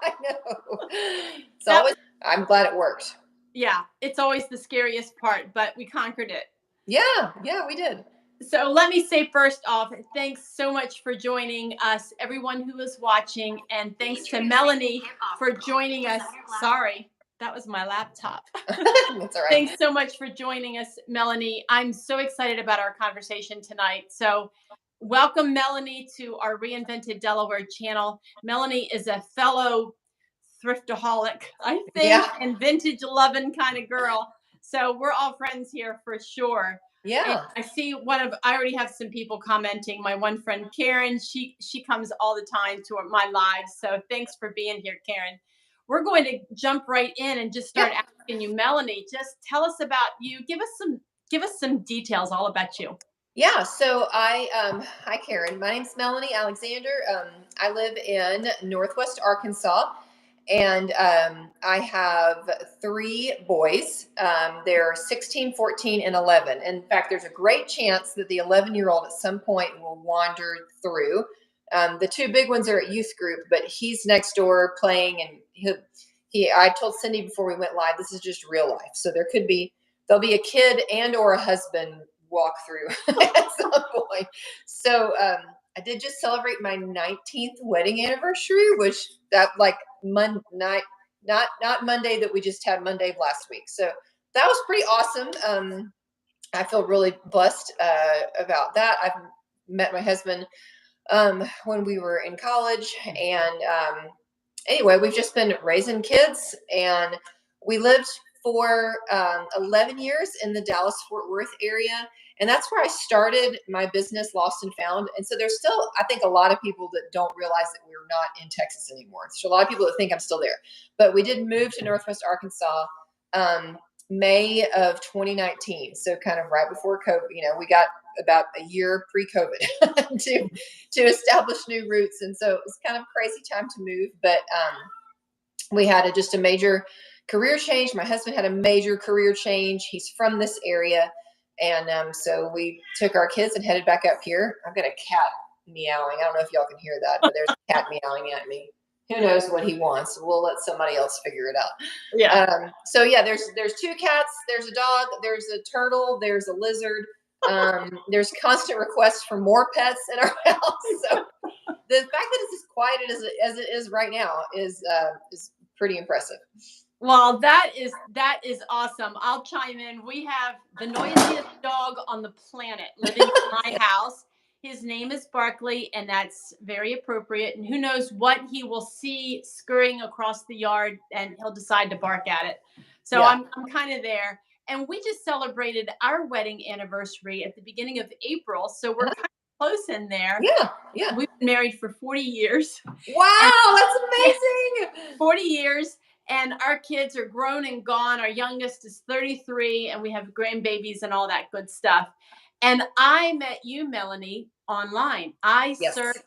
I know. It's always, I'm glad it worked. Yeah, it's always the scariest part, but we conquered it. Yeah, we did. So let me say first off, thanks so much for joining us, everyone who is watching, and thanks to Melanie for joining us. Sorry, that was my laptop. That's all right. Thanks so much for joining us, Melanie. I'm so excited about our conversation tonight. So welcome, Melanie, to our Reinvented Delaware channel. Melanie is a fellow thriftaholic, I think, and vintage loving kind of girl. So we're all friends here for sure. Yeah. And I see I already have some people commenting. My one friend, Karen, she comes all the time to my lives. So thanks for being here, Karen. We're going to jump right in and just start asking you, Melanie, just tell us about you. Give us some details all about you. Yeah, so hi Karen. My name's Melanie Alexander. I live in Northwest Arkansas, and I have 3 boys. They're 16, 14, and 11. In fact, there's a great chance that the 11-year-old at some point will wander through. The 2 big ones are at youth group, but he's next door playing, and I told Cindy before we went live, this is just real life. So there'll be a kid and or a husband walk through at some point. So I did just celebrate my 19th wedding anniversary, which that like Monday night, not Monday that we just had, Monday of last week. So that was pretty awesome. I feel really blessed about that. I've met my husband when we were in college, and anyway, we've just been raising kids, and we lived for 11 years in the Dallas-Fort Worth area. And that's where I started my business, Lost and Found. And so there's still, I think, a lot of people that don't realize that we're not in Texas anymore. There's a lot of people that think I'm still there. But we did move to Northwest Arkansas May of 2019. So kind of right before COVID. We got about a year pre-COVID to establish new roots. And so it was kind of a crazy time to move. But we had just a major career change. My husband had a major career change. He's from this area. And so we took our kids and headed back up here. I've got a cat meowing. I don't know if y'all can hear that, but there's a cat meowing at me. Who knows what he wants? We'll let somebody else figure it out. Yeah. So yeah, there's 2 cats. There's a dog. There's a turtle. There's a lizard. There's constant requests for more pets in our house. So the fact that it's as quiet as it is right now is pretty impressive. Well, that is awesome. I'll chime in. We have the noisiest dog on the planet living in my house. His name is Barkley, and that's very appropriate. And who knows what he will see scurrying across the yard, and he'll decide to bark at it. So yeah. I'm kind of there. And we just celebrated our wedding anniversary at the beginning of April. So we're kind of close in there. Yeah. We've been married for 40 years. Wow, that's amazing. 40 years. And our kids are grown and gone. Our youngest is 33, and we have grandbabies and all that good stuff. And I met you, Melanie, online. I searched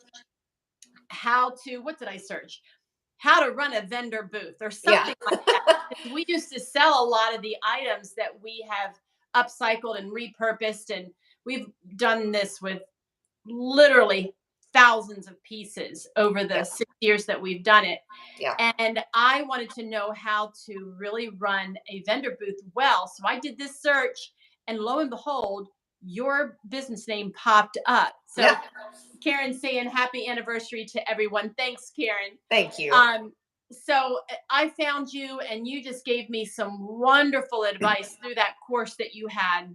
what did I search? How to run a vendor booth or something like that. We used to sell a lot of the items that we have upcycled and repurposed. And we've done this with literally thousands of pieces over the 6 years that we've done it. Yeah. And I wanted to know how to really run a vendor booth well. So I did this search, and lo and behold, your business name popped up. So Karen saying happy anniversary to everyone. Thanks, Karen. Thank you. So I found you, and you just gave me some wonderful advice through that course that you had.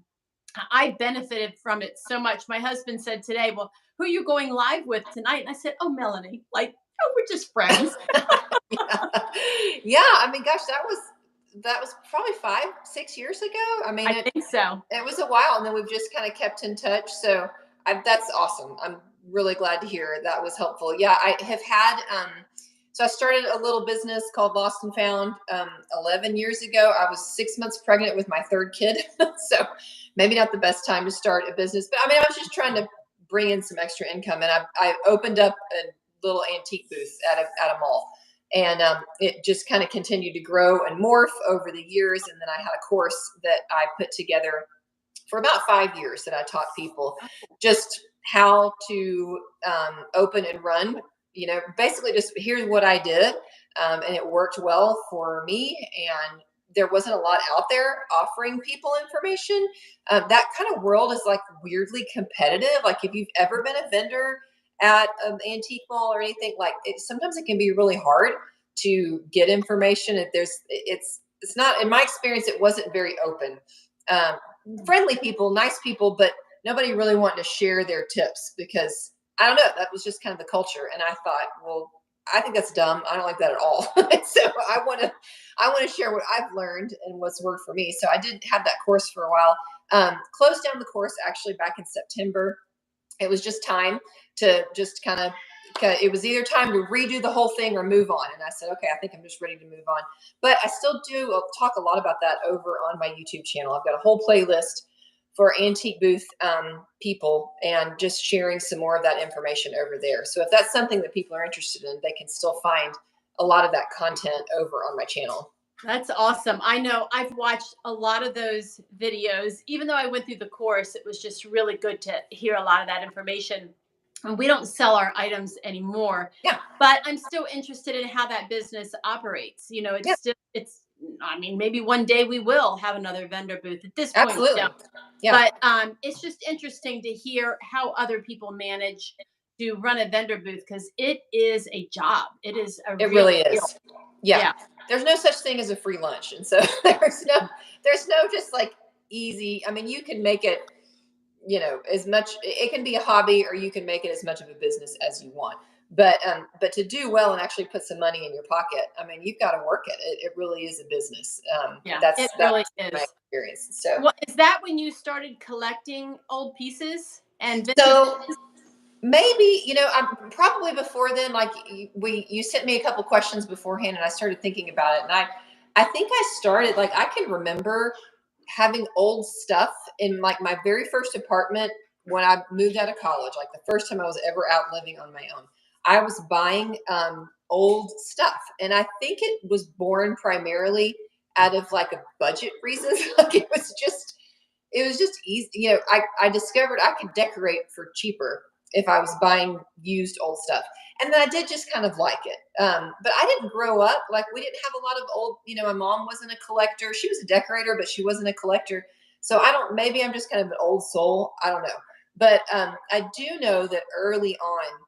I benefited from it so much. My husband said today, well, who are you going live with tonight? And I said, oh, Melanie, we're just friends. Yeah. I mean, gosh, that was probably 5-6 years ago. I mean, I think so. It was a while, and then we've just kind of kept in touch. So that's awesome. I'm really glad to hear that was helpful. Yeah, I have had, so I started a little business called Lost and Found 11 years ago. I was 6 months pregnant with my 3rd kid. So maybe not the best time to start a business, but I mean, I was just trying to bring in some extra income. And I opened up a little antique booth at a mall. And it just kind of continued to grow and morph over the years. And then I had a course that I put together for about 5 years that I taught people just how to open and run. Basically just here's what I did. and it worked well for me. And there wasn't a lot out there offering people information. That kind of world is like weirdly competitive. Like if you've ever been a vendor at an antique mall or anything, like sometimes it can be really hard to get information. If it's not, in my experience, it wasn't very open. Um, Friendly people, nice people, but nobody really wanted to share their tips because I don't know, that was just kind of the culture. And I thought, well, I think that's dumb. I don't like that at all. So I want to share what I've learned and what's worked for me. So I did have that course for a while. Closed down the course actually back in September. It was just time to just kind of, it was either time to redo the whole thing or move on. And I said, okay, I think I'm just ready to move on. But I still do talk a lot about that over on my YouTube channel. I've got a whole playlist for antique booth people and just sharing some more of that information over there. So if that's something that people are interested in, they can still find a lot of that content over on my channel. That's awesome. I know I've watched a lot of those videos. Even though I went through the course, it was just really good to hear a lot of that information. And we don't sell our items anymore. Yeah. But I'm still interested in how that business operates. You know, I mean, maybe one day we will have another vendor booth. At this point, Absolutely. Yeah. But it's just interesting to hear how other people manage to run a vendor booth because it is a job. It is a It real really deal. is. Yeah. There's no such thing as a free lunch. And so there's no just like easy. I mean, you can make it, as much, it can be a hobby or you can make it as much of a business as you want. But to do well and actually put some money in your pocket, I mean, you've got to work it. It really is a business. It really is. My experience. So, well, is that when you started collecting old pieces and vintage? so maybe, I'm probably before then, like you sent me a couple questions beforehand and I started thinking about it. And I think I started, like, I can remember having old stuff in like my very first apartment when I moved out of college, like the first time I was ever out living on my own. I was buying old stuff. And I think it was born primarily out of like a budget reasons. Like it was just easy. I discovered I could decorate for cheaper if I was buying used old stuff. And then I did just kind of like it. But I didn't grow up, like we didn't have a lot of old, my mom wasn't a collector. She was a decorator, but she wasn't a collector. So maybe I'm just kind of an old soul. I don't know. But I do know that early on,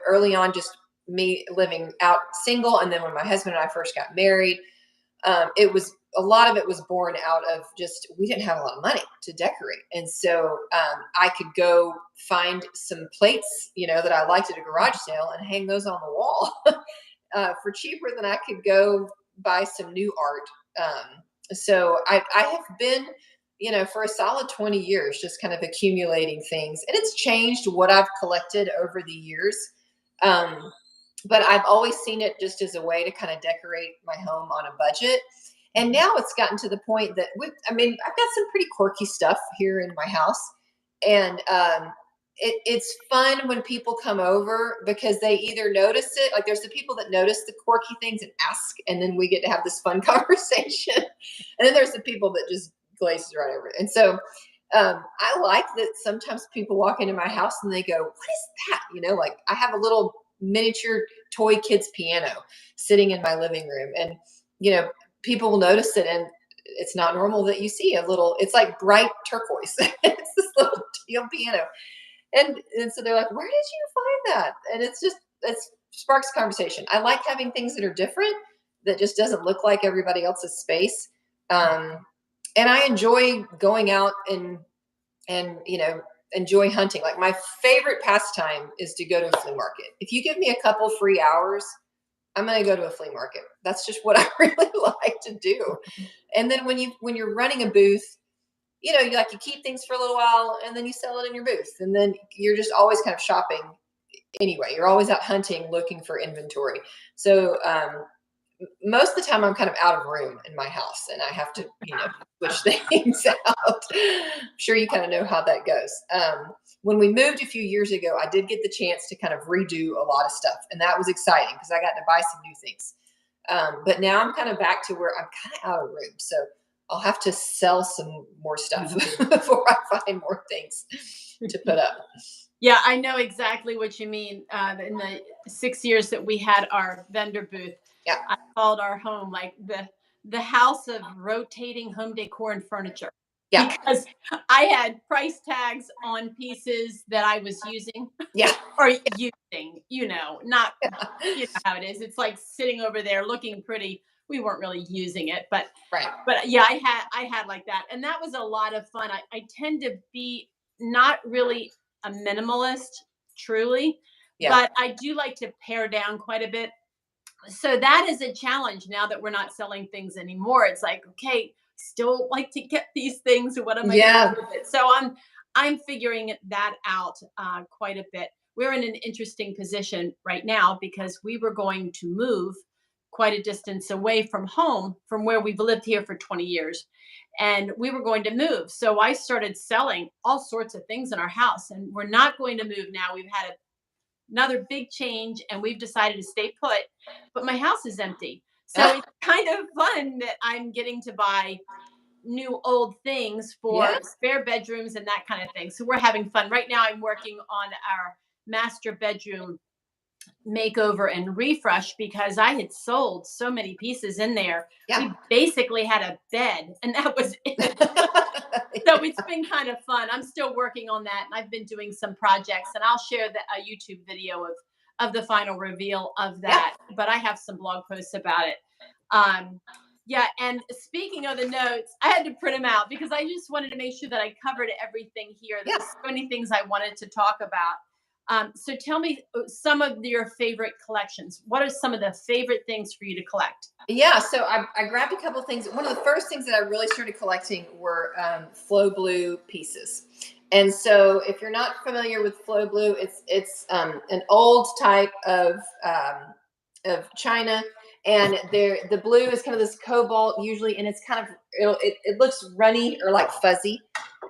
early on, just me living out single. And then when my husband and I first got married, a lot of it was born out of just, we didn't have a lot of money to decorate. And so I could go find some plates, that I liked at a garage sale and hang those on the wall for cheaper than I could go buy some new art. So I have been, for a solid 20 years, just kind of accumulating things, and it's changed what I've collected over the years. But I've always seen it just as a way to kind of decorate my home on a budget. And now it's gotten to the point that I've got some pretty quirky stuff here in my house. And it's fun when people come over because they either notice it, like there's the people that notice the quirky things and ask, and then we get to have this fun conversation. And then there's the people that just glazes right over it. And so I like that sometimes people walk into my house and they go, what is that? Like I have a little miniature toy kids piano sitting in my living room, and people will notice it, and it's not normal that you see it's like bright turquoise. It's this little teal piano, and so they're like, where did you find that? And it sparks conversation. I like having things that are different, that just doesn't look like everybody else's space. And I enjoy going out and enjoy hunting. Like my favorite pastime is to go to a flea market. If you give me a couple free hours, I'm going to go to a flea market. That's just what I really like to do. And then when you're running a booth, you keep things for a little while and then you sell it in your booth. And then you're just always kind of shopping anyway. You're always out hunting, looking for inventory. So most of the time I'm kind of out of room in my house and I have to, switch things out. I'm sure you kind of know how that goes. When we moved a few years ago, I did get the chance to kind of redo a lot of stuff, and that was exciting because I got to buy some new things. But now I'm kind of back to where I'm kind of out of room. So I'll have to sell some more stuff before I find more things to put up. Yeah, I know exactly what you mean. In the 6 years that we had our vendor booth, Yeah. I called our home like the house of rotating home decor and furniture, Yeah. because I had price tags on pieces that I was using Yeah. or using, not, Yeah. how it is. It's like sitting over there looking pretty. We weren't really using it, but Right. yeah, I had like that, and that was a lot of fun. I tend to be not really a minimalist, truly, Yeah. but I do like to pare down quite a bit. So that is a challenge now that we're not selling things anymore. It's like, okay, still like to get these things. What am I going to Yeah. do with it? So I'm figuring that out quite a bit. We're in an interesting position right now because we were going to move quite a distance away from home, from where we've lived here for 20 years. And we were going to move. So I started selling all sorts of things in our house. And we're not going to move now. We've had another big change and we've decided to stay put, but my house is empty. So Ah, it's kind of fun that I'm getting to buy new old things yeah. for spare bedrooms and that kind of thing. So we're having fun. Right now I'm working on our master bedroom makeover and refresh because I had sold so many pieces in there. Yeah. We basically had a bed and that was it. So it's been kind of fun. I'm still working on that, and I've been doing some projects, and I'll share a YouTube video of the final reveal of Yeah. that. But I have some blog posts about it. Um, yeah, and speaking of the notes, I had to print them out because I just wanted to make sure that I covered everything here. There Yeah. was so many things I wanted to talk about. So tell me some of your favorite collections. What are some of the favorite things for you to collect? Yeah, so I grabbed a couple things. One of the first things that I really started collecting were flow blue pieces. And so, if you're not familiar with flow blue, it's an old type of china, and the blue is kind of this cobalt usually, and it's kind of it looks runny or like fuzzy,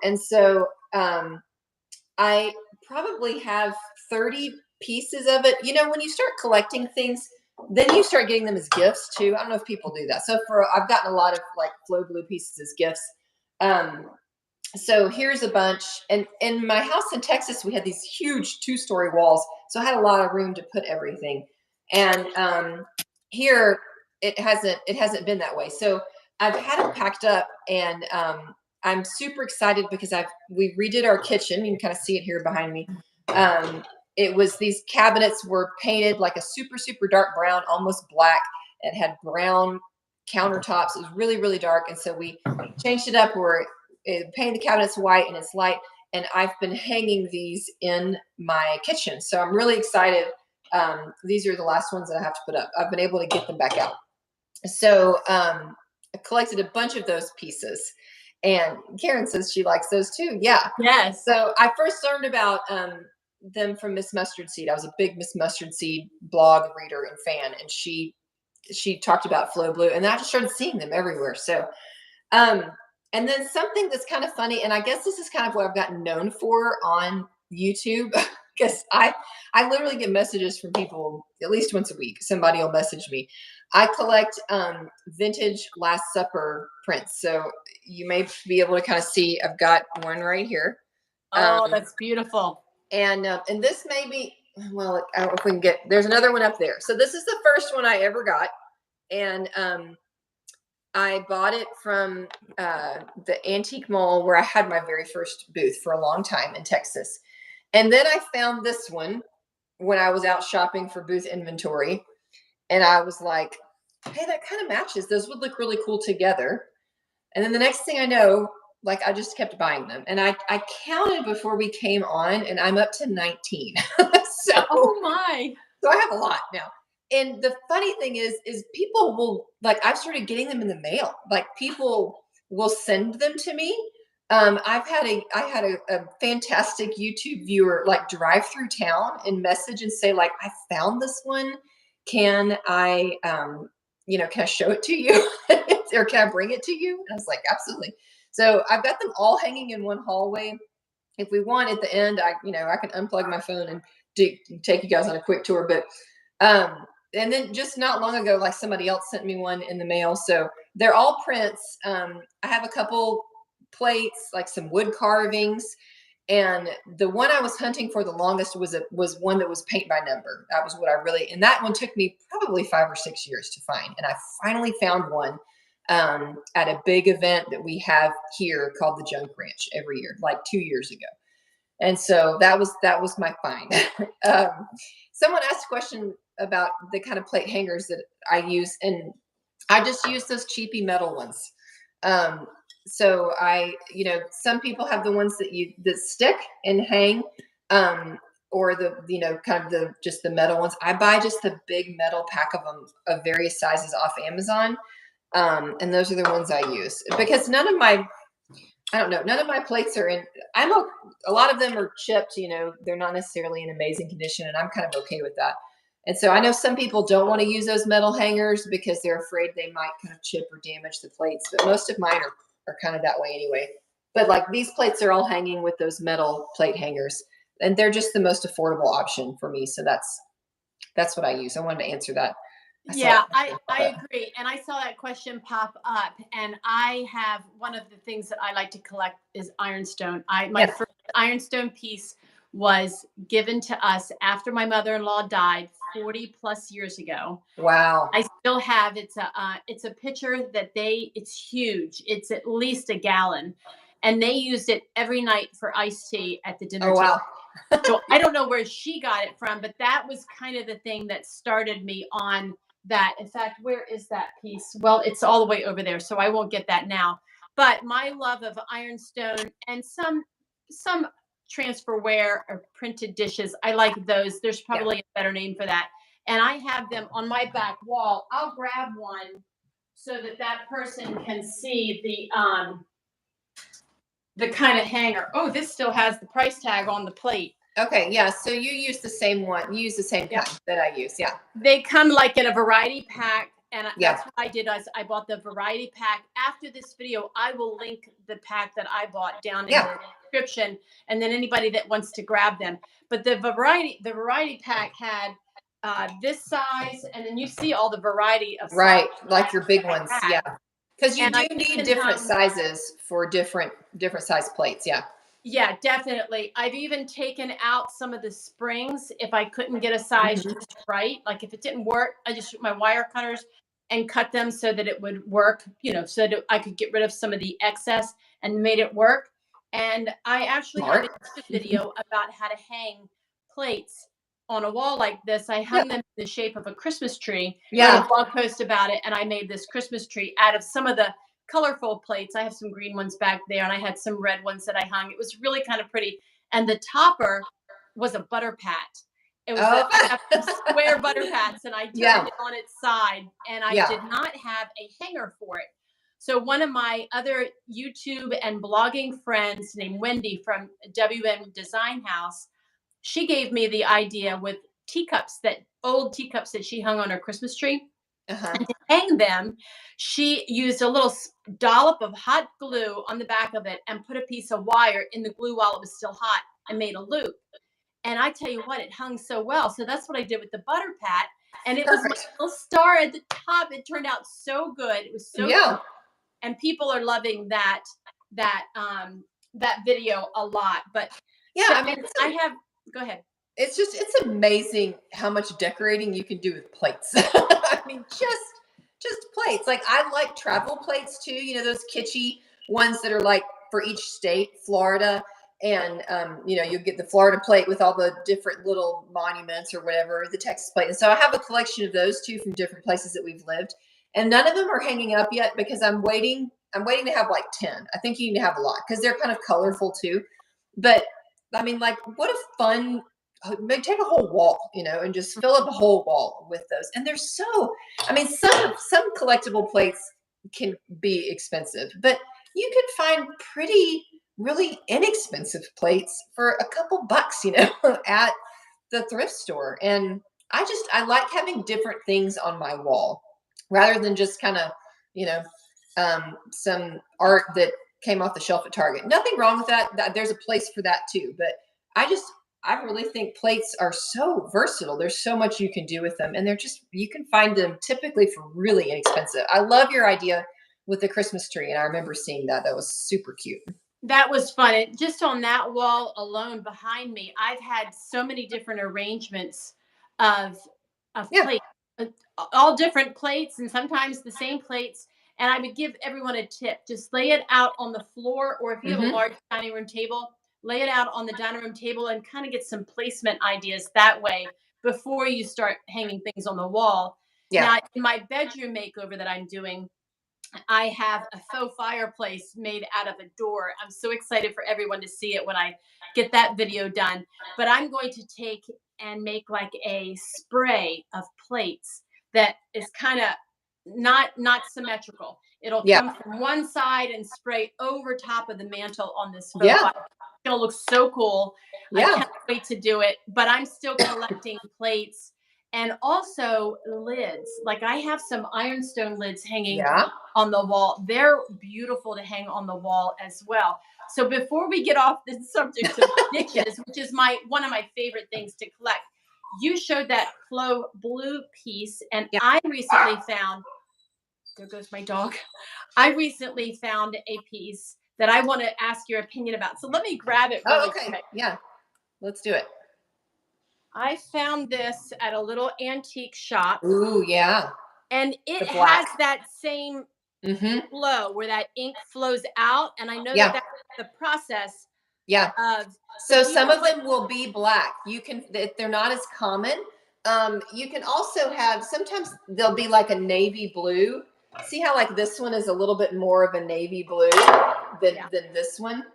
and so I probably have 30 pieces of it. When you start collecting things, then you start getting them as gifts too. I don't know if people do that. So I've gotten a lot of like flow blue pieces as gifts. Um, so here's a bunch. And in my house in Texas, we had these huge 2-story walls. So I had a lot of room to put everything. And here it hasn't been that way. So I've had it packed up, and I'm super excited because we redid our kitchen. You can kind of see it here behind me. Um, it was these cabinets were painted like a super super dark brown, almost black. It had brown countertops. It was really really dark, and so we changed it up where it painted the cabinets white and it's light. And I've been hanging these in my kitchen, so I'm really excited. These are the last ones that I have to put up. I've been able to get them back out. So I collected a bunch of those pieces. And Karen says she likes those too. Yeah. Yes. So I first learned about them from Miss Mustard Seed. I was a big Miss Mustard Seed blog reader and fan, and she talked about Flow Blue, and I just started seeing them everywhere. So um, and then something that's kind of funny, and I guess this is kind of what I've gotten known for on YouTube, because I literally get messages from people at least once a week. Somebody will message me. I collect vintage Last Supper prints, so you may be able to kind of see. I've got one right here, Oh, that's beautiful. and this may be, well, I don't know if we can get. There's another one up there. So this is the first one I ever got, and I bought it from the antique mall where I had my very first booth for a long time in Texas. And then I found this one when I was out shopping for booth inventory. And I was like, hey, that kind of matches. Those would look really cool together. And then the next thing I know, like I just kept buying them. And I counted before we came on, and I'm up to 19. so Oh my. so I have a lot now. And the funny thing is people will, like, I've started getting them in the mail. Like people will send them to me. I had a fantastic YouTube viewer like drive through town and message and say like, I found this one. Can can I show it to you? Or can I bring it to you? And I was like, absolutely. So I've got them all hanging in one hallway. If we want at the end, I can unplug my phone and take you guys on a quick tour. But and then just not long ago, like somebody else sent me one in the mail. So they're all prints. I have a couple plates, like some wood carvings, And the one I was hunting for the longest was one that was paint by number. That was what I really, and that one took me probably 5 or 6 years to find. And I finally found one at a big event that we have here called the Junk Ranch every year, like 2 years ago. And so that was my find. Someone asked a question about the kind of plate hangers that I use, and I just use those cheapy metal ones. Um, so some people have the ones that stick and hang, or kind of just the metal ones. I buy just the big metal pack of them of various sizes off Amazon, and those are the ones I use because none of my plates are in. A lot of them are chipped. They're not necessarily in amazing condition, and I'm kind of okay with that. And so I know some people don't want to use those metal hangers because they're afraid they might kind of chip or damage the plates. But most of mine are kind of that way anyway. But like these plates are all hanging with those metal plate hangers, and they're just the most affordable option for me. So that's what I use. I wanted to answer that. Yeah, I agree. And I saw that question pop up. And I have one of the things that I like to collect is ironstone. My first ironstone piece was given to us after my mother-in-law died 40 plus years ago. Wow. I still have it's a pitcher that it's huge. It's at least a gallon. And they used it every night for iced tea at the dinner table. Wow. So I don't know where she got it from, but that was kind of the thing that started me on that. In fact, where is that piece? Well, it's all the way over there, so I won't get that now. But my love of ironstone and some transferware or printed dishes, I like those. There's probably a better name for that. And I have them on my back wall. I'll grab one so that person can see the kind of hanger. Oh, this still has the price tag on the plate. Okay, yeah. So you use the same one. You use the same kind that I use. Yeah. They come like in a variety pack. And that's what I did. I bought the variety pack. After this video, I will link the pack that I bought down in the description. And then anybody that wants to grab them. But the variety pack had this size. And then you see all the variety of right, like your big ones. Yeah. Because you do need different sizes for different size plates. Yeah. Yeah, definitely. I've even taken out some of the springs if I couldn't get a size just right. Like if it didn't work, I just took my wire cutters and cut them so that it would work, so that I could get rid of some of the excess and made it work. And I actually have a video about how to hang plates on a wall like this. I hung them in the shape of a Christmas tree. Yeah. I wrote a blog post about it, and I made this Christmas tree out of some of the colorful plates. I have some green ones back there, and I had some red ones that I hung. It was really kind of pretty. And the topper was a butter pat. It was a square butter pats, and I turned it on its side, and I did not have a hanger for it. So one of my other YouTube and blogging friends named Wendy from WM Design House, she gave me the idea with old teacups that she hung on her Christmas tree. And to hang them, she used a little dollop of hot glue on the back of it and put a piece of wire in the glue while it was still hot and made a loop. And I tell you what, it hung so well. So that's what I did with the butter pat. And it was my little star at the top. It turned out so good. It was so good. And people are loving that video a lot. But go ahead. It's amazing how much decorating you can do with plates. I mean, just plates. Like I like travel plates too. Those kitschy ones that are like for each state, Florida. And, you get the Florida plate with all the different little monuments or whatever, the Texas plate. And so I have a collection of those too from different places that we've lived. And none of them are hanging up yet because I'm waiting to have like 10. I think you need to have a lot because they're kind of colorful too. But I mean, like what a fun, maybe take a whole wall, and just fill up a whole wall with those. And they're some collectible plates can be expensive, but you can find really inexpensive plates for a couple bucks, at the thrift store. And I like having different things on my wall rather than just kind of, some art that came off the shelf at Target. Nothing wrong with that. There's a place for that too. But I really think plates are so versatile. There's so much you can do with them. And you can find them typically for really inexpensive. I love your idea with the Christmas tree. And I remember seeing that. That was super cute. That was fun. Just on that wall alone behind me, I've had so many different arrangements of Yeah. plates, uh, all different plates, and sometimes the same plates. And I would give everyone a tip: just lay it out on the floor, or if you have a Hmm. large dining room table, lay it out on the dining room table, and kind of get some placement ideas that way before you start hanging things on the wall. Yeah. Now, in my bedroom makeover that I'm doing, I have a faux fireplace made out of a door. I'm so excited for everyone to see it when I get that video done. But I'm going to take and make like a spray of plates that is kind of not symmetrical. It'll Yeah. come from one side and spray over top of the mantle on this faux Yeah. fire. It'll look so cool. I Yeah. can't wait to do it. But I'm still collecting plates and also lids. Like I have some ironstone lids hanging Yeah. on the wall. They're beautiful to hang on the wall as well. So before we get off the subject of Yeah. dishes, which is my one of my favorite things to collect, you showed that flow blue piece, and Yeah. I recently found, there goes my dog. I recently found a piece that I want to ask your opinion about. So let me grab it Oh, really okay. quick. Yeah. Let's do it. I found this at a little antique shop, Ooh, yeah. and it The black. has that same Hmm. flow where that ink flows out. And I know that Yeah. that's the process Yeah. of, but So do you some know of what? them will be black. You can, if they're not as common. You can also have, sometimes they'll be like a navy blue. See how like this one is a little bit more of a navy blue Yeah. than this one?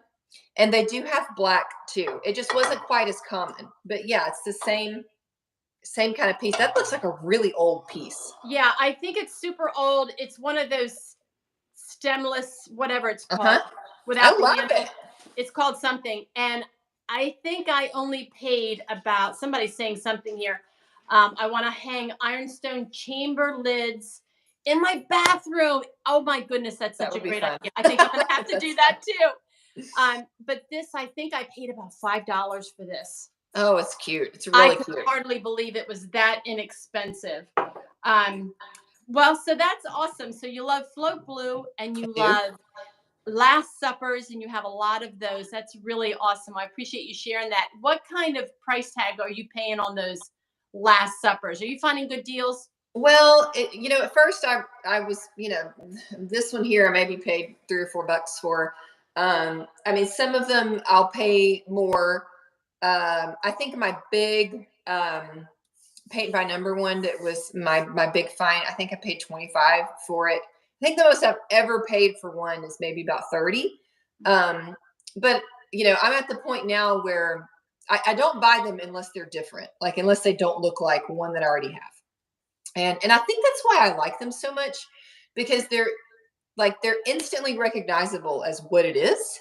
And they do have black too. It just wasn't quite as common. But yeah, it's the same kind of piece. That looks like a really old piece. Yeah. I think it's super old. It's one of those stemless, whatever it's Uh-huh. called, I without the love it. mantle. It's called something. And I think I only paid about, somebody's saying something here. I want to hang ironstone chamber lids in my bathroom. Oh my goodness, that's That such a would be great fun. idea. I think I'm going to have to do That's that fun. too. But this, I think I paid about $5 for this. Oh, it's cute. It's I really could cute. hardly believe it was that inexpensive. Um, well, so that's awesome. So you love float blue and you I do. love last suppers, and you have a lot of those. That's really awesome. I appreciate you sharing that. What kind of price tag are you paying on those last suppers? Are you finding good deals? Well, at first I was, this one here I maybe paid $3 or $4 for. I mean, some of them I'll pay more. I think my big paint by number one that was my big find. I think I paid 25 for it. I think the most I've ever paid for one is maybe about 30. But I'm at the point now where I don't buy them unless they're different, like unless they don't look like one that I already have. And I think that's why I like them so much, because they're instantly recognizable as what it is,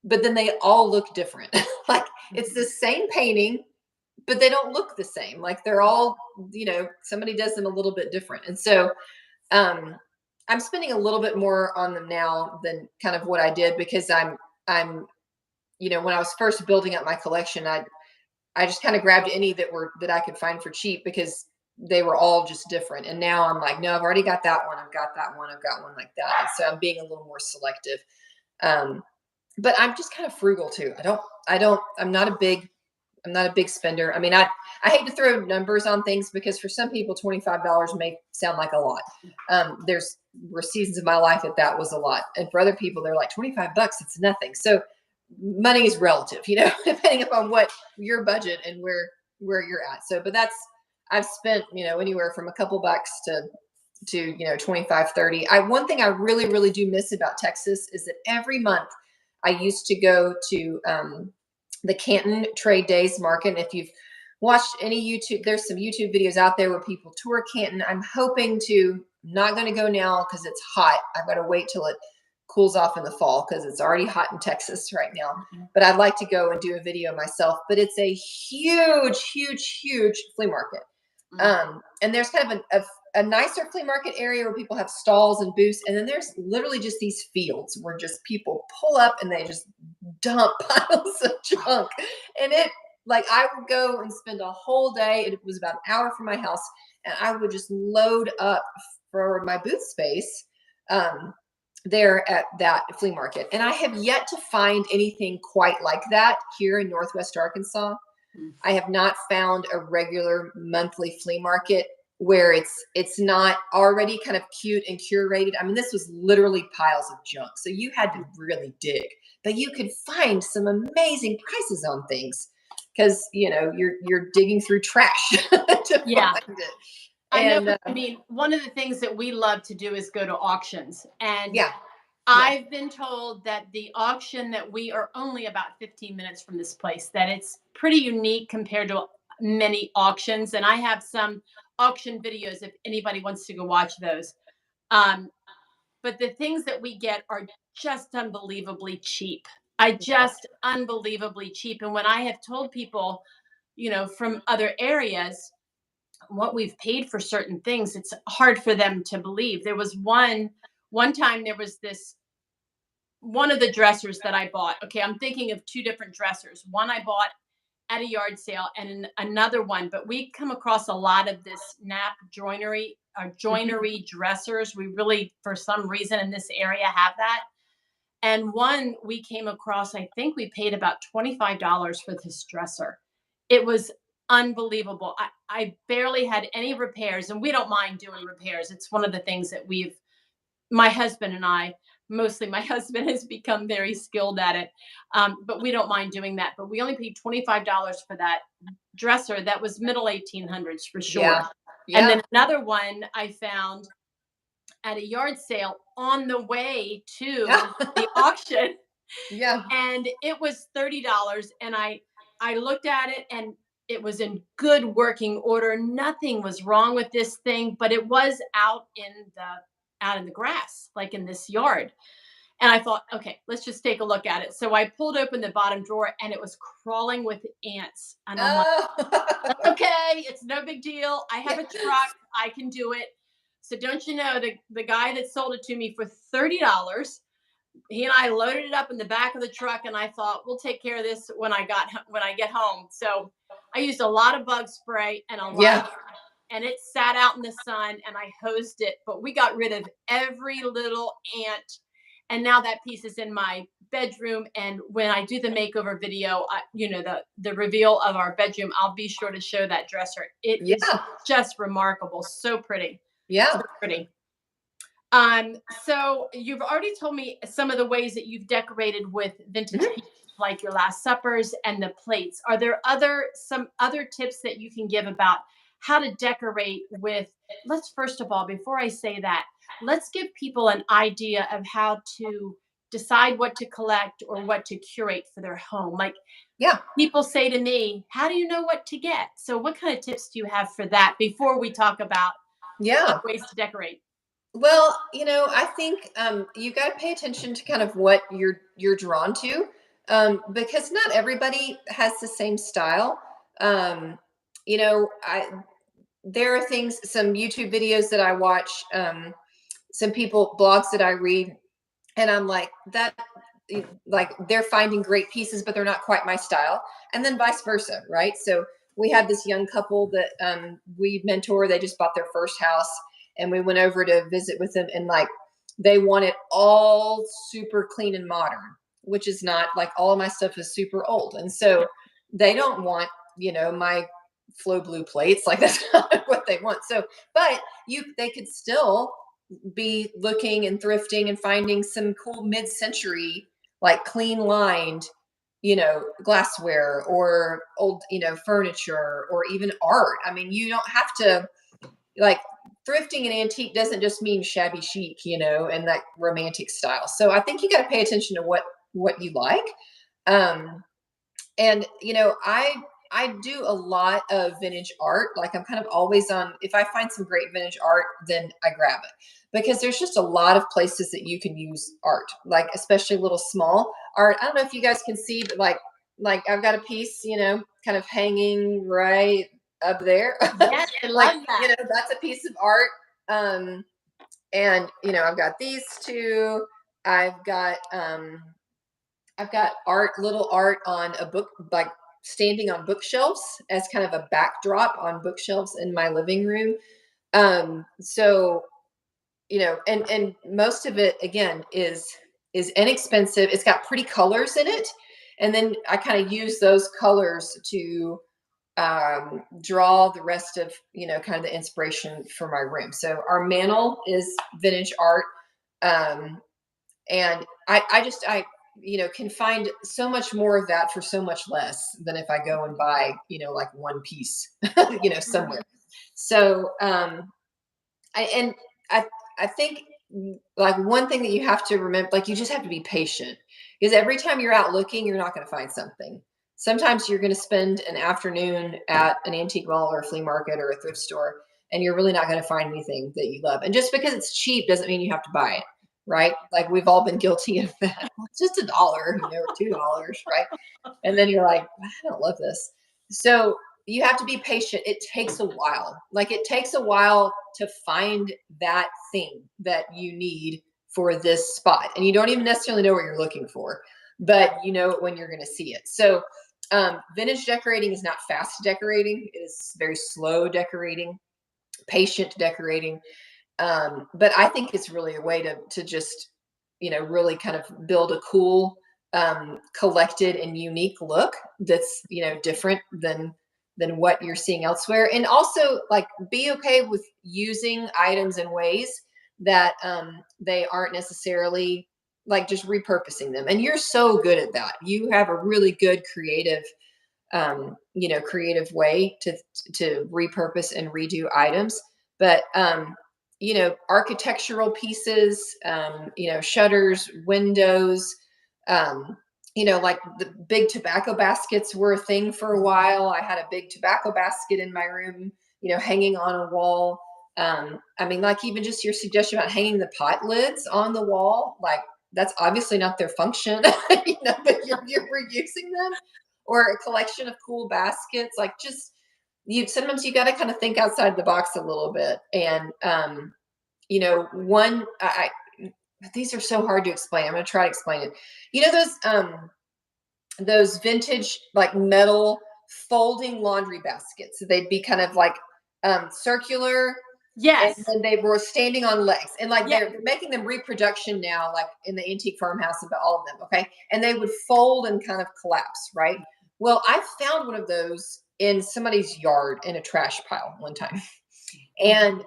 but then they all look different. Like it's the same painting, but they don't look the same. Like they're all, somebody does them a little bit different. And so um I'm spending a little bit more on them now than kind of what I did, because I'm when I was first building up my collection, I just kind of grabbed any that I could find for cheap, because they were all just different. And now I'm like, no, I've already got that one. I've got that one. I've got one like that. And so I'm being a little more selective. Um, but I'm just kind of frugal too. I'm not a big spender. I mean, I hate to throw numbers on things, because for some people, $25 may sound like a lot. There's were seasons of my life that was a lot. And for other people, they're like $25, it's nothing. So money is relative, depending upon what your budget and where you're at. So, but I've spent, anywhere from a couple bucks to 25, 30. One thing I really, really do miss about Texas is that every month I used to go to the Canton Trade Days Market. And if you've watched any YouTube, there's some YouTube videos out there where people tour Canton. I'm hoping to, not going to go now because it's hot. I've got to wait till it cools off in the fall, because it's already hot in Texas right now. But I'd like to go and do a video myself. But it's a huge, huge, huge flea market. And there's kind of a nicer flea market area where people have stalls and booths. And then there's literally just these fields where just people pull up and they just dump piles of junk. And I would go and spend a whole day. It was about an hour from my house, and I would just load up for my booth space. there at that flea market. And I have yet to find anything quite like that here in Northwest Arkansas. Mm. I have not found a regular monthly flea market where it's not already kind of cute and curated. I mean, this was literally piles of junk. So you had to really dig. But you could find some amazing prices on things because you're digging through trash to Yeah. find it. I know And what you mean. One of the things that we love to do is go to auctions. And yeah, yeah, I've been told that the auction that we are only about 15 minutes from this place, that it's pretty unique compared to many auctions. And I have some auction videos if anybody wants to go watch those. Um, but the things that we get are just unbelievably cheap. I yeah, just unbelievably cheap. And when I have told people, from other areas, what we've paid for certain things, it's hard for them to believe. There was one time there was this one of the dressers that I bought. Okay, I'm thinking of two different dressers. One I bought at a yard sale and another one, but we come across a lot of this nap mhm, joinery dressers. We really, for some reason in this area, have that. And one we came across, I think we paid about $25 for this dresser. It was unbelievable. I barely had any repairs, and we don't mind doing repairs. It's one of the things that my husband and I, mostly my husband has become very skilled at it, but we don't mind doing that. But we only paid $25 for that dresser that was middle 1800s for sure. yeah, And yeah, then another one I found at a yard sale on the way to the auction, yeah. and it was $30. And I looked at it, and it was in good working order. Nothing was wrong with this thing, but it was out in the grass, like in this yard. And I thought, okay, let's just take a look at it. So I pulled open the bottom drawer, and it was crawling with ants. And I'm like, Oh, okay, it's no big deal. I yeah, have a truck. I can do it. So don't you know, the guy that sold it to me for $30, he and I loaded it up in the back of the truck, and I thought we'll take care of this when I get home. So I used a lot of bug spray and a lot of, yeah, and it sat out in the sun, and I hosed it, but we got rid of every little ant. And now that piece is in my bedroom. And when I do the makeover video, the reveal of our bedroom, I'll be sure to show that dresser. It is yeah, just remarkable. So pretty. So yeah. pretty. So you've already told me some of the ways that you've decorated with vintage Mhm. pieces, like your Last Suppers and the plates. Are there some other tips that you can give about how to decorate with? Let's first of all, before I say that, let's give people an idea of how to decide what to collect or what to curate for their home. Like Yeah, people say to me, "How do you know what to get?" So, what kind of tips do you have for that before we talk about yeah. other ways to decorate? Well, I think you got to pay attention to kind of what you're drawn to, because not everybody has the same style. Um, I there are things, some YouTube videos that I watch, some people blogs that I read, and I'm like that. Like they're finding great pieces, but they're not quite my style, and then vice versa, right? So we had this young couple that we mentor. They just bought their first house, and we went over to visit with them, and like they want it all super clean and modern, which is not like all of my stuff is super old, and so they don't want my flow blue plates, like that's not what they want. So, but they could still be looking and thrifting and finding some cool mid-century, like clean lined, glassware or old, furniture or even art. I mean, you don't have to, like, thrifting and antique doesn't just mean shabby chic, and that romantic style. So I think you got to pay attention to what you like. Um, and I do a lot of vintage art. Like I'm kind of always on, if I find some great vintage art, then I grab it because there's just a lot of places that you can use art, like especially little small art. I don't know if you guys can see, but like I've got a piece, kind of hanging right up there. Yes, I Like, love that. that's a piece of art. Um, and I've got these two. I've got um I've got little art on a book, like standing on bookshelves as kind of a backdrop on bookshelves in my living room. So and most of it again is inexpensive. It's got pretty colors in it, and then I kind of use those colors to draw the rest of kind of the inspiration for my room. So our mantle is vintage art, um, and I can find so much more of that for so much less than if I go and buy like one piece somewhere. Mhm. So and I I think like one thing that you have to remember, like you just have to be patient because every time you're out looking, you're not going to find something. Sometimes you're going to spend an afternoon at an antique mall or a flea market or a thrift store, and you're really not going to find anything that you love. And just because it's cheap doesn't mean you have to buy it, right? Like we've all been guilty of that. Well, it's just $1, or $2, right? And then you're like, I don't love this. So you have to be patient. It takes a while. Like it takes a while to find that thing that you need for this spot. And you don't even necessarily know what you're looking for, but you know it when you're going to see it. So vintage decorating is not fast decorating. It is very slow decorating, patient decorating. But I think it's really a way to just, really kind of build a cool, collected and unique look that's, different than what you're seeing elsewhere. And also like be okay with using items in ways that they aren't necessarily like just repurposing them. And you're so good at that. You have a really good creative way to repurpose and redo items. But architectural pieces, shutters, windows, um, like the big tobacco baskets were a thing for a while. I had a big tobacco basket in my room, hanging on a wall. I mean, like even just your suggestion about hanging the pot lids on the wall, like that's obviously not their function, but you're reusing them, or a collection of cool baskets. Like just you sometimes you got to kind of think outside the box a little bit. And one these are so hard to explain. I'm going to try to explain it. Those vintage like metal folding laundry baskets. So they'd be kind of like circular, and Yes. then they were standing on legs, and like Yes. they're making them reproduction now, like in the antique farmhouse, about all of them. Okay. And they would fold and kind of collapse, right? Well, I found one of those in somebody's yard in a trash pile one time. And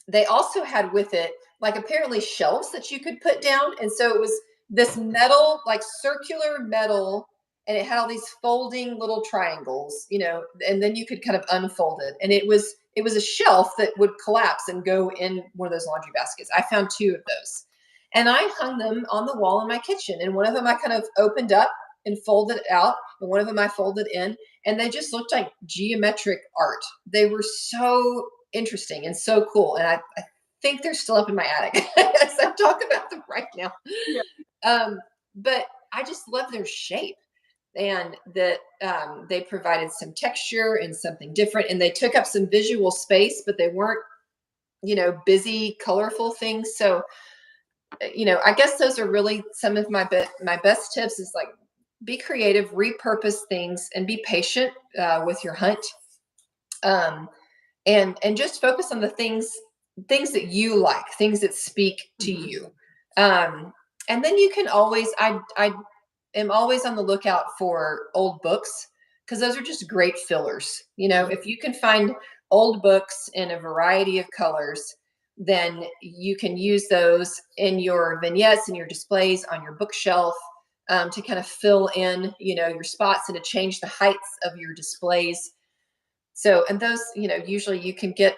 they also had with it like apparently shelves that you could put down. And so it was this metal, like circular metal, and it had all these folding little triangles, and then you could kind of unfold it. And it was a shelf that would collapse and go in one of those laundry baskets. I found two of those. And I hung them on the wall in my kitchen. And one of them I kind of opened up and folded out, and one of them I folded in, and they just looked like geometric art. They were so interesting and so cool. And I think they're still up in my attic as I talk about them right now. Yeah. But I just love their shape, and that they provided some texture and something different, and they took up some visual space, but they weren't, busy, colorful things. So, I guess those are really some of my best tips is like be creative, repurpose things, and be patient with your hunt. Um, and just focus on the things that you like, things that speak to Mhm. you. And then you can always I am always on the lookout for old books, because those are just great fillers. If you can find old books in a variety of colors, then you can use those in your vignettes and your displays on your bookshelf, to kind of fill in your spots and to change the heights of your displays. So, and those, usually you can get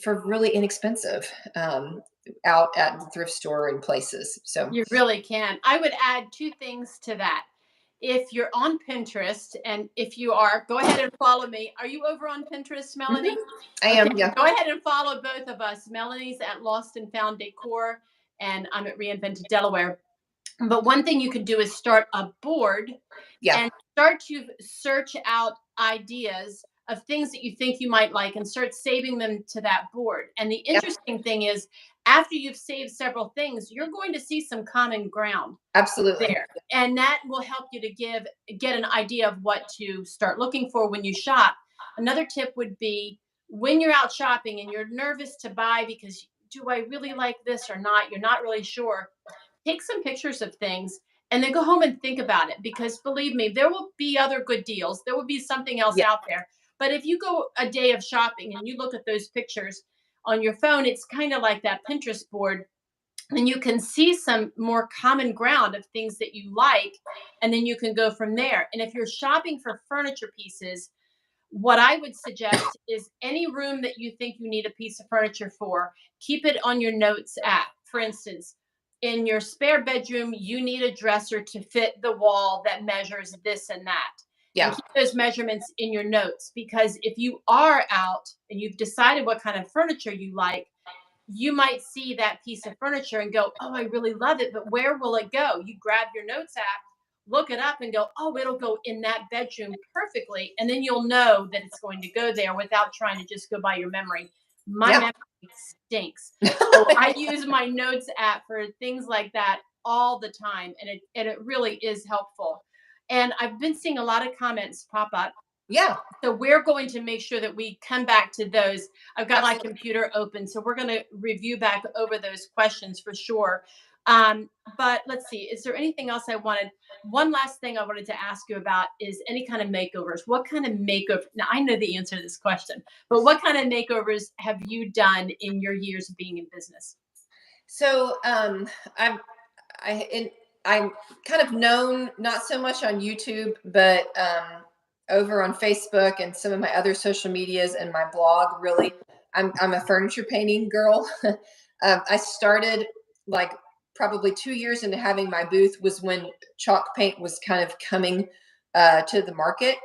for really inexpensive, out at the thrift store and places. So, You really can. I would add two things to that. If you're on Pinterest, and if you are, go ahead and follow me. Are you over on Pinterest, mhm, Melanie? I Okay, am, yeah, go ahead and follow both of us. Melanie's at Lost and Found Decor, and I'm at Reinvented Delaware. But one thing you could do is start a board yeah, and start to search out ideas of things that you think you might like and start saving them to that board. And the yeah, interesting thing is, after you've saved several things, you're going to see some common ground absolutely, there. And that will help you to get an idea of what to start looking for when you shop. Another tip would be, when you're out shopping and you're nervous to buy because do I really like this or not? You're not really sure. Take some pictures of things and then go home and think about it, because believe me, there will be other good deals. There will be something else Yeah. out there. But if you go a day of shopping and you look at those pictures on your phone, it's kind of like that Pinterest board, and you can see some more common ground of things that you like, and then you can go from there. And if you're shopping for furniture pieces, what I would suggest is any room that you think you need a piece of furniture for, keep it on your notes app. For instance, in your spare bedroom, you need a dresser to fit the wall that measures this and that. And Yeah. keep those measurements in your notes, because if you are out and you've decided what kind of furniture you like, you might see that piece of furniture and go, "Oh, I really love it, but where will it go?" You grab your notes app, look it up, and go, "Oh, it'll go in that bedroom perfectly." And then you'll know that it's going to go there without trying to just go by your memory. My Yeah. memory stinks. So I use my notes app for things like that all the time, and it really is helpful. And I've been seeing a lot of comments pop up, Yeah. so we're going to make sure that we come back to those. I've got my Absolutely. computer open, so we're going to review back over those questions for sure. But let's see, is there anything else I wanted? One last thing I wanted to ask you about is any kind of makeovers. What kind of makeover? Now, I know the answer to this question, but what kind of makeovers have you done in your years of being in business? So I'm I and I'm kind of known not so much on YouTube, but over on Facebook and some of my other social medias and my blog. Really, I'm a furniture painting girl. I started like probably 2 years into having my booth was when chalk paint was kind of coming to the market,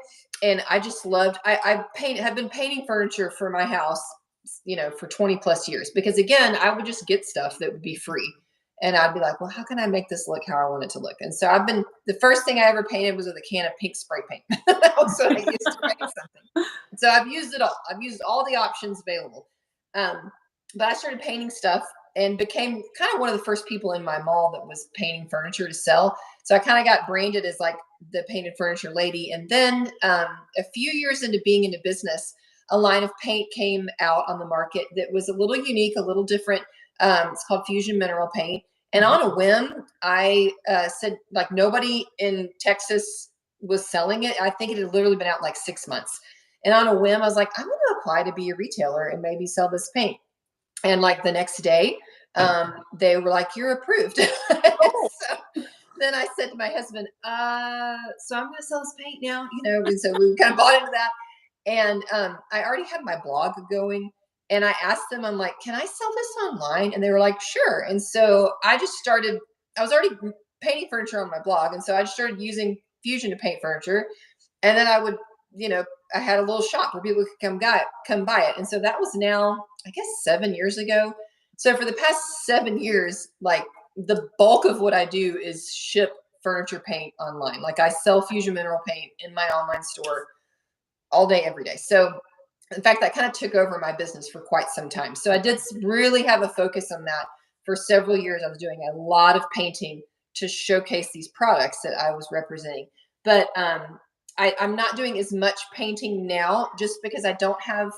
and I just loved. Have been painting furniture for my house, for 20 plus years, because again, I would just get stuff that would be free. And I'd be like, well, how can I make this look how I want it to look? And so the first thing I ever painted was with a can of pink spray paint. That was what I used to paint something. So I've used it all. I've used all the options available. Um, but I started painting stuff and became kind of one of the first people in my mall that was painting furniture to sell. So I kind of got branded as like the painted furniture lady. And then a few years into being into business, a line of paint came out on the market that was a little unique, a little different. It's called Fusion Mineral Paint. And on a whim, I said, like, nobody in Texas was selling it. I think it had literally been out like 6 months. And on a whim, I was like, I'm going to apply to be a retailer and maybe sell this paint. And like the next day, they were like, you're approved. Oh, So then I said to my husband, so I'm going to sell this paint now, and so we kind of bought into that. And I already had my blog going. And I asked them, I'm like, can I sell this online? And they were like, sure. And so I just started, I was already painting furniture on my blog. And so I just started using Fusion to paint furniture. And then I would, I had a little shop where people could come buy it. And so that was now, I guess, 7 years ago. So for the past 7 years, like the bulk of what I do is ship furniture paint online. Like I sell Fusion Mineral Paint in my online store all day, every day. So in fact, that kind of took over my business for quite some time. So I did really have a focus on that for several years. I was doing a lot of painting to showcase these products that I was representing. But I'm not doing as much painting now, just because I don't have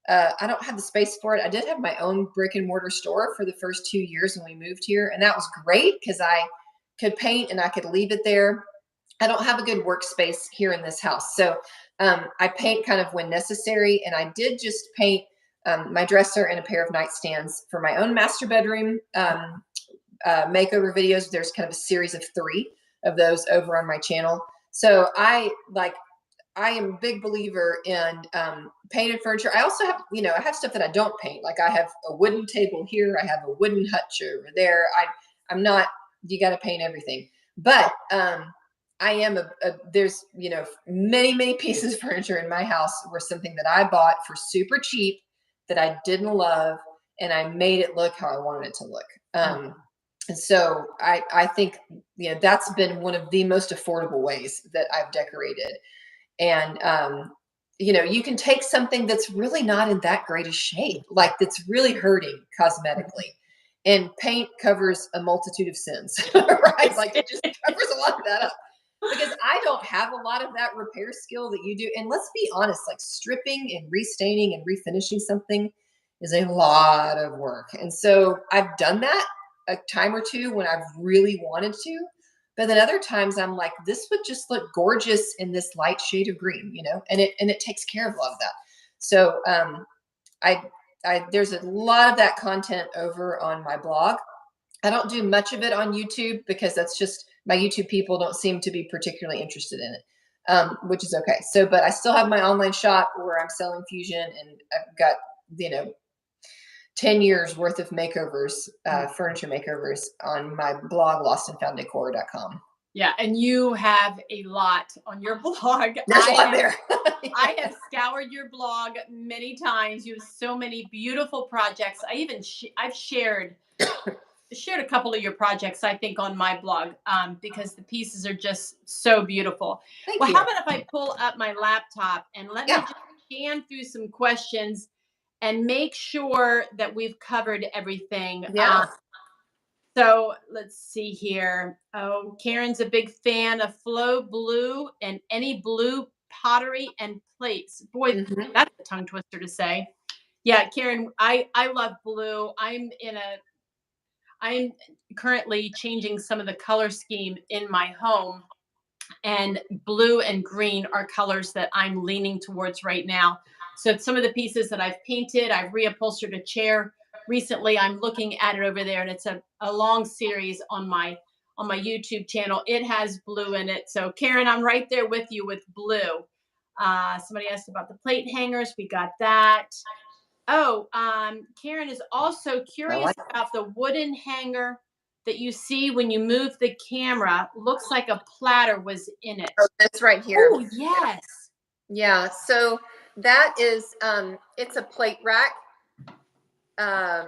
the space for it. I did have my own brick and mortar store for the first 2 years when we moved here, and that was great because I could paint and I could leave it there. I don't have a good workspace here in this house. So I paint kind of when necessary. And I did just paint my dresser and a pair of nightstands for my own master bedroom makeover videos. There's kind of a series of 3 of those over on my channel. So I am a big believer in painted furniture. I also have, I have stuff that I don't paint. Like I have a wooden table here. I have a wooden hutch over there. I'm not, you got to paint everything. But I am there's, many, many pieces of furniture in my house were something that I bought for super cheap that I didn't love, and I made it look how I wanted it to look. And so I think, that's been one of the most affordable ways that I've decorated. And, you can take something that's really not in that great a shape, like that's really hurting cosmetically, and paint covers a multitude of sins, right? Like it just covers a lot of that up, because I don't have a lot of that repair skill that you do. And let's be honest, like stripping and restaining and refinishing something is a lot of work. And so I've done that a time or two when I've really wanted to. But then other times I'm like, this would just look gorgeous in this light shade of green, and it takes care of a lot of that. So I there's a lot of that content over on my blog. I don't do much of it on YouTube because that's just my YouTube people don't seem to be particularly interested in it, which is okay. So, but I still have my online shop where I'm selling fusion, and I've got, you know, 10 years worth of makeovers, furniture makeovers on my blog, lostandfounddecor.com. Yeah, and you have a lot on your blog. There's a lot there. I have scoured your blog many times. You have so many beautiful projects. I even I've shared a couple of your projects, I think, on my blog, because the pieces are just so beautiful. Thank Well, you. how about if I pull up my laptop and let me just scan through some questions and make sure that we've covered everything. Yeah. So let's see here. Oh, Karen's a big fan of Flow Blue and any blue pottery and plates. Boy, that's a tongue twister to say. Yeah, Karen, I love blue. I'm currently changing some of the color scheme in my home, and blue and green are colors that I'm leaning towards right now. So some of the pieces that I've painted, I've reupholstered a chair recently. I'm looking at it over there, and it's a long series on my YouTube channel. It has blue in it. So Karen, I'm right there with you with blue. Somebody asked about the plate hangers. We got that. Oh, Karen is also curious about the wooden hanger that you see when you move the camera. Looks like a platter was in it. Oh, that's right here. Oh, yes. Yeah. So that is, it's a plate rack, a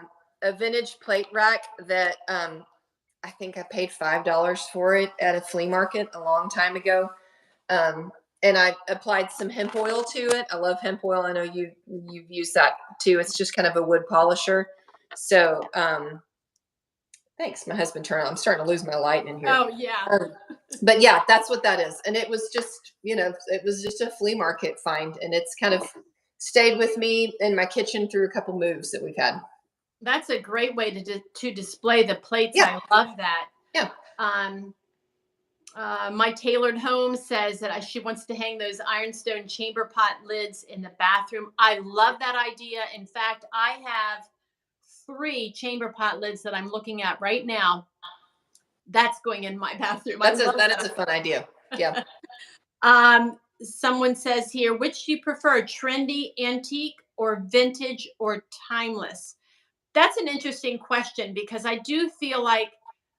vintage plate rack that I think I paid $5 for it at a flea market a long time ago. And I applied some hemp oil to it. I love hemp oil. I know you've used that too. It's just kind of a wood polisher. So thanks. My husband turned on. I'm starting to lose my light in here. Oh, yeah. But yeah, that's what that is. And it was just, it was just a flea market find. And it's kind of stayed with me in my kitchen through a couple moves that we've had. That's a great way to display the plates. Yeah. I love that. Yeah. My tailored home says that she wants to hang those ironstone chamber pot lids in the bathroom. I love that idea. In fact, I have 3 chamber pot lids that I'm looking at right now. That's going in my bathroom. That is a fun idea. Yeah. Someone says here, which do you prefer, trendy, antique, or vintage, or timeless? That's an interesting question, because I do feel like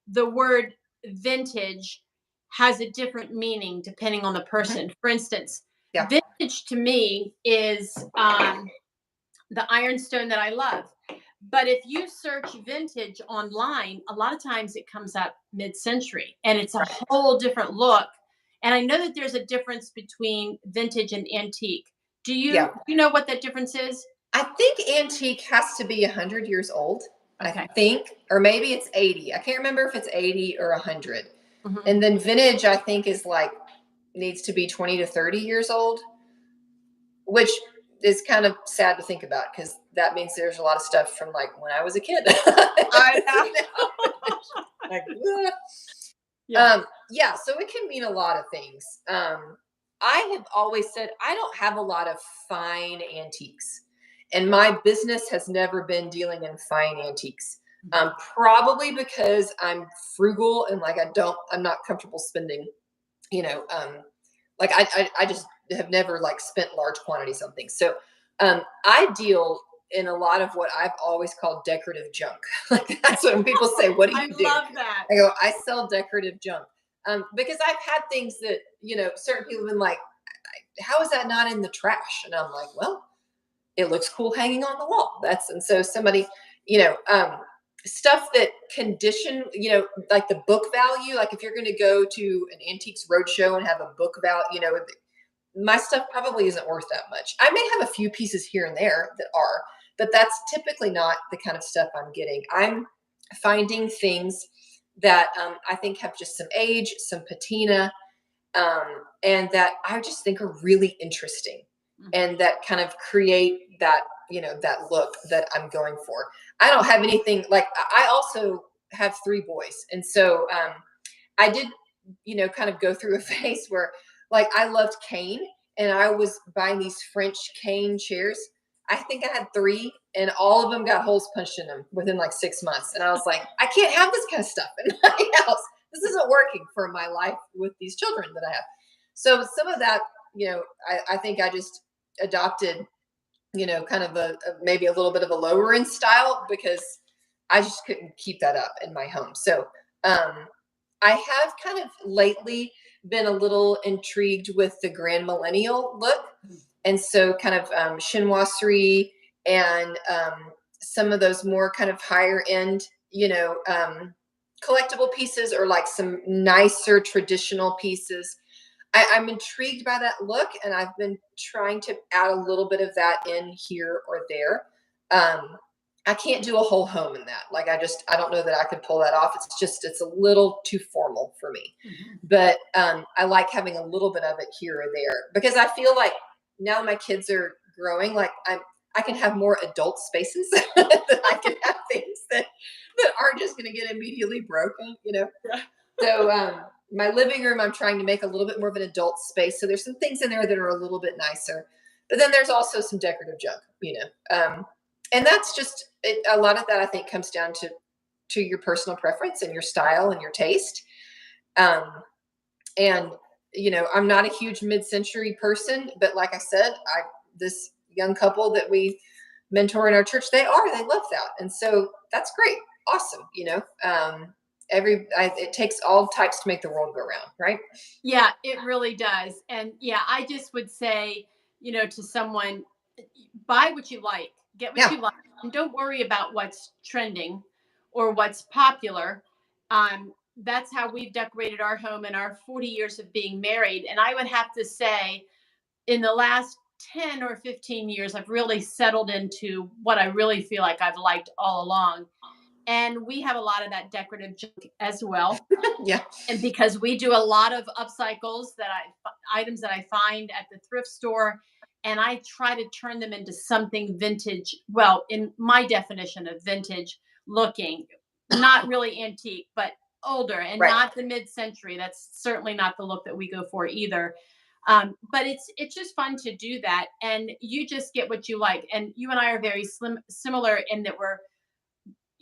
the word vintage has a different meaning depending on the person. For instance, vintage to me is the ironstone that I love. But if you search vintage online, a lot of times it comes up mid-century, and it's a whole different look. And I know that there's a difference between vintage and antique. Do you know what that difference is? I think antique has to be 100 years old. Okay. I think, or maybe it's 80. I can't remember if it's 80 or 100. Mm-hmm. And then vintage, I think, is needs to be 20 to 30 years old, which is kind of sad to think about, because that means there's a lot of stuff from when I was a kid. I know. Yeah, so it can mean a lot of things. I have always said I don't have a lot of fine antiques, and my business has never been dealing in fine antiques. Probably because I'm frugal and I'm not comfortable spending, I just have never spent large quantities on things. So I deal in a lot of what I've always called decorative junk. That's when people say, what do you do? I love that. I go, I sell decorative junk. Because I've had things that, certain people have been like, how is that not in the trash? And I'm like, well, it looks cool hanging on the wall. And so somebody, stuff that condition, like the book value, if you're going to go to an antiques roadshow and have a book value, my stuff probably isn't worth that much. I may have a few pieces here and there that are, but that's typically not the kind of stuff I'm getting. I'm finding things that I think have just some age, some patina, and that I just think are really interesting, and that kind of create that, that look that I'm going for. I don't have anything like, I also have 3 boys. And so, I did, kind of go through a phase where like I loved cane and I was buying these French cane chairs. I think I had 3 and all of them got holes punched in them within like 6 months. And I was like, I can't have this kind of stuff in my house. This isn't working for my life with these children that I have. So some of that, I think I just adopted, kind of maybe a little bit of a lower end style because I just couldn't keep that up in my home. So, I have kind of lately been a little intrigued with the grand millennial look. And so kind of chinoiserie and some of those more kind of higher end, collectible pieces or like some nicer traditional pieces. I'm intrigued by that look, and I've been trying to add a little bit of that in here or there. I can't do a whole home in that. Like I don't know that I could pull that off. It's a little too formal for me. But I like having a little bit of it here or there because I feel like now my kids are growing, like I can have more adult spaces that I can have things that aren't just going to get immediately broken. So my living room, I'm trying to make a little bit more of an adult space. So there's some things in there that are a little bit nicer, but then there's also some decorative junk. And that's just a lot of that. I think comes down to your personal preference and your style and your taste. And I'm not a huge mid-century person, but like I said, this young couple that we mentor in our church, they love that, and so that's great, awesome. It takes all types to make the world go round, right? Yeah, it really does. And yeah, I just would say, to someone, buy what you like, get what Yeah, you like, and don't worry about what's trending or what's popular. That's how we've decorated our home in our 40 years of being married. And I would have to say, in the last 10 or 15 years, I've really settled into what I really feel like I've liked all along. And we have a lot of that decorative junk as well. yeah, And because we do a lot of upcycles items that I find at the thrift store, and I try to turn them into something vintage. Well, in my definition of vintage looking, not really antique, but older and right. not the mid-century. That's certainly not the look that we go for either. But it's just fun to do that, and you just get what you like. And you and I are very similar in that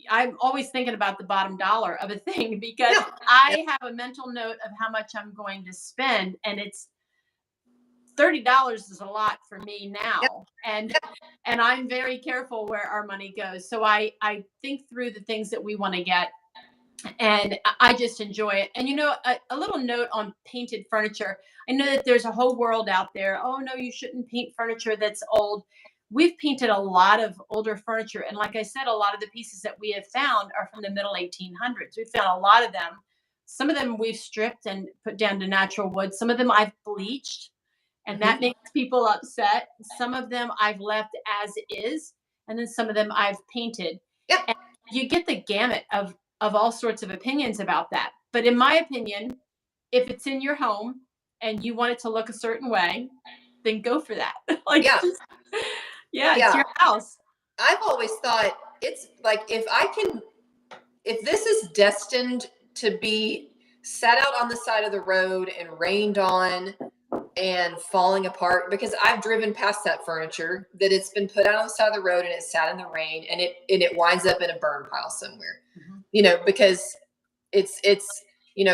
I'm always thinking about the bottom dollar of a thing because Yeah, yeah, I have a mental note of how much I'm going to spend, and it's $30 is a lot for me yeah, now, and yeah, I'm very careful where our money goes. So I think through the things that we want to get, and I just enjoy it. And a little note on painted furniture. I know that there's a whole world out there. Oh no, you shouldn't paint furniture that's old. We've painted a lot of older furniture, and like I said, a lot of the pieces that we have found are from the middle 1800s. We've found a lot of them. Some of them we've stripped and put down to natural wood. Some of them I've bleached, and that hmm makes people upset. Some of them I've left as is, and then some of them I've painted. yeah, And you get the gamut of all sorts of opinions about that. But in my opinion, if it's in your home and you want it to look a certain way, then go for that. Like, yeah, just, yeah, it's yeah. your house. I've always thought it's like if this is destined to be set out on the side of the road and rained on and falling apart, because I've driven past that furniture that it's been put out on the side of the road and it sat in the rain and it winds up in a burn pile somewhere. Mhm. Because it's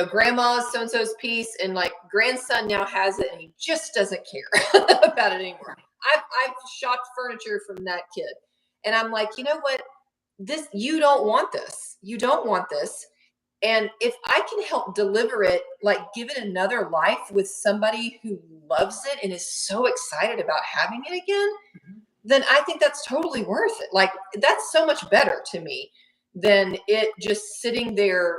grandma's so and so's piece, and like grandson now has it and he just doesn't care about it anymore. I've shopped furniture from that kid, and I'm like, you know what? This you don't want this. You don't want this. And if I can help deliver it, like give it another life with somebody who loves it and is so excited about having it again, Mhm. then I think that's totally worth it. Like that's so much better to me than it just sitting there,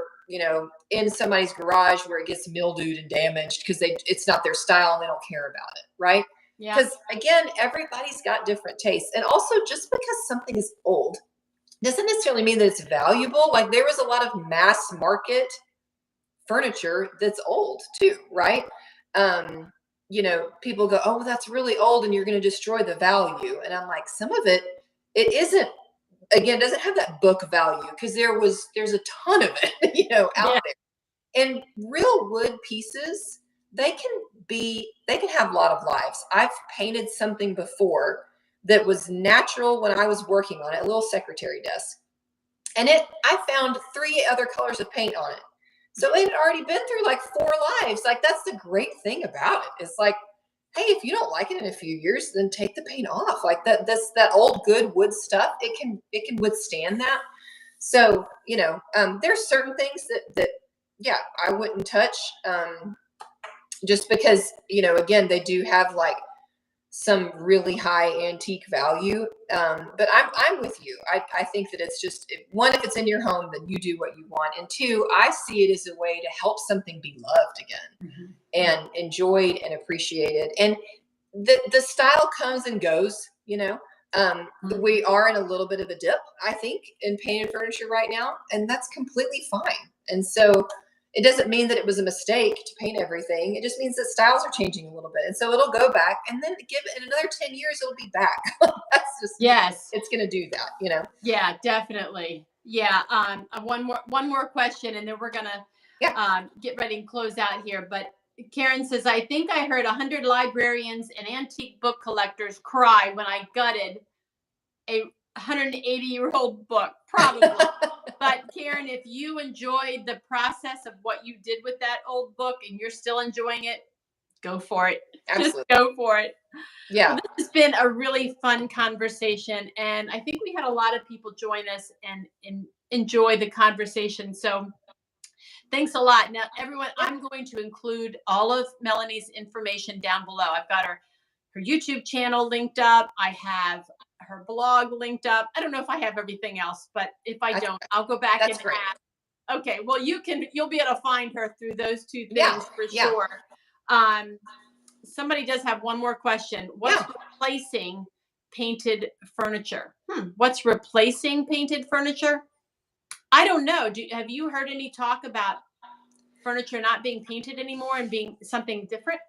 in somebody's garage where it gets mildewed and damaged because it's not their style and they don't care about it, right? Yeah. Because again, everybody's got different tastes. And also just because something is old doesn't necessarily mean that it's valuable. Like there was a lot of mass market furniture that's old too, right? People go, oh, that's really old and you're going to destroy the value. And I'm like, some of it it isn't, again, doesn't have that book value because there's a ton of it, out Yeah. there. And real wood pieces, they can have a lot of lives. I've painted something before that was natural when I was working on it, a little secretary desk. And I found 3 other colors of paint on it. So it had already been through like 4 lives. Like, that's the great thing about it. It's like, hey, if you don't like it in a few years, then take the paint off. Like that old good wood stuff, it can withstand that. So, there's certain things that yeah, I wouldn't touch, just because, again, they do have like some really high antique value. But I'm with you. I think that it's just, one, if it's in your home, then you do what you want. And 2, I see it as a way to help something be loved again and enjoyed and appreciated. And the style comes and goes, we are in a little bit of a dip, I think, in painted furniture right now, and that's completely fine. And so it doesn't mean that it was a mistake to paint everything. It just means that styles are changing a little bit. And so it'll go back, and then give it in another 10 years, it'll be back. That's just, Yes. it's going to do that. Yeah, definitely. Yeah. One more question, and then we're gonna get ready and close out here. But Karen says, I think I heard 100 librarians and antique book collectors cry when I gutted a 180-year-old book, probably. But Karen, if you enjoyed the process of what you did with that old book and you're still enjoying it, go for it. Absolutely. Just go for it. Yeah. Well, this has been a really fun conversation, and I think we had a lot of people join us and enjoy the conversation. So thanks a lot. Now, everyone, I'm going to include all of Melanie's information down below. I've got her YouTube channel linked up. I have her blog linked up. I don't know if I have everything else, but if I don't, I'll go back and ask. Okay, well, you'll be able to find her through those 2 things for sure. Somebody does have one more question. What's replacing painted furniture? What's replacing painted furniture? I don't know. Have you heard any talk about furniture not being painted anymore and being something different?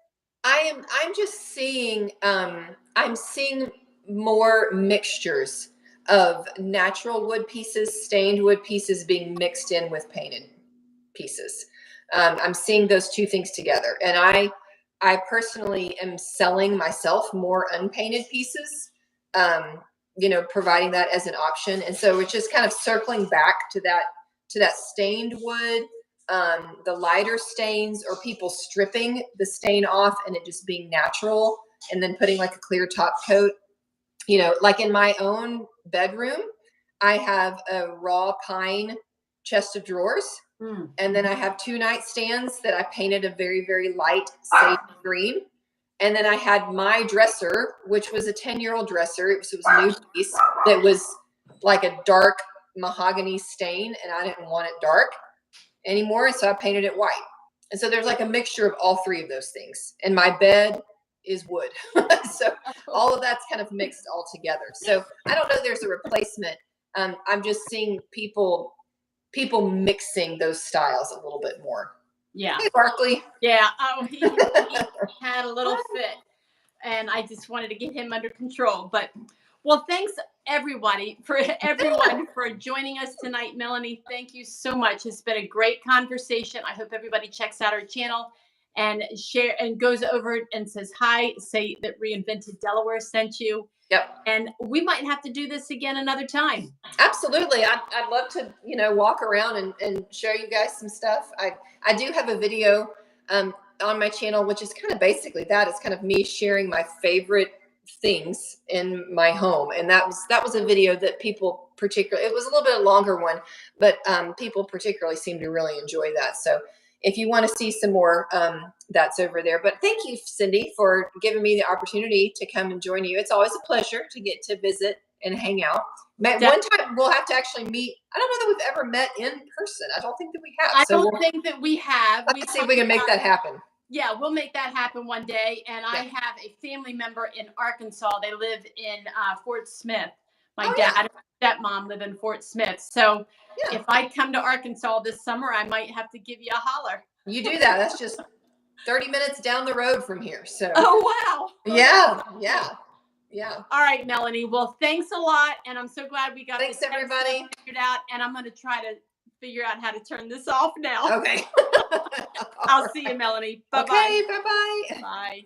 I'm just seeing, I'm seeing more mixtures of natural wood pieces, stained wood pieces being mixed in with painted pieces. I'm seeing those 2 things together. And I personally am selling myself more unpainted pieces, providing that as an option. And so it's just kind of circling back to that stained wood, the lighter stains, or people stripping the stain off and it just being natural and then putting like a clear top coat. Like in my own bedroom, I have a raw pine chest of drawers. And then I have 2 nightstands that I painted a very, very light sage green. And then I had my dresser, which was a 10-year-old dresser. It was a new piece that was like a dark mahogany stain, and I didn't want it dark anymore. So I painted it white. And so there's like a mixture of all 3 of those things. And my bed is wood. So all of that's kind of mixed all together. So I don't know there's a replacement. I'm just seeing people mixing those styles a little bit more. Yeah. Hey, Barkley. Yeah. Oh, he had a little fit, and I just wanted to get him under control. But well, thanks everyone for joining us tonight. Melanie, thank you so much. It's been a great conversation. I hope everybody checks out our channel and share and goes over and says hi, say that Reinvented Delaware sent you. Yep. And we might have to do this again another time. Absolutely. I'd love to, walk around and show you guys some stuff. I do have a video on my channel, which is kind of basically that. It's kind of me sharing my favorite things in my home. And that was a video that people particularly, it was a little bit a longer one, but people particularly seem to really enjoy that. So if you want to see some more, that's over there. But thank you, Cindy, for giving me the opportunity to come and join you. It's always a pleasure to get to visit and hang out. One time we'll have to actually meet. I don't know that we've ever met in person. I don't think that we have. I don't think that we have. Let's see if we can make that happen. Yeah, we'll make that happen one day. And I have a family member in Arkansas. They live in Fort Smith. My dad and stepmom live in Fort Smith. So if I come to Arkansas this summer, I might have to give you a holler. You do that. That's just 30 minutes down the road from here. So. Oh, wow. Yeah. Yeah. Yeah. All right, Melanie. Well, thanks a lot. And I'm so glad we got Thanks, the everybody. figured out. And I'm going to try to figure out how to turn this off now. Okay. I'll see you, Melanie. Bye-bye. Okay, bye-bye. Bye.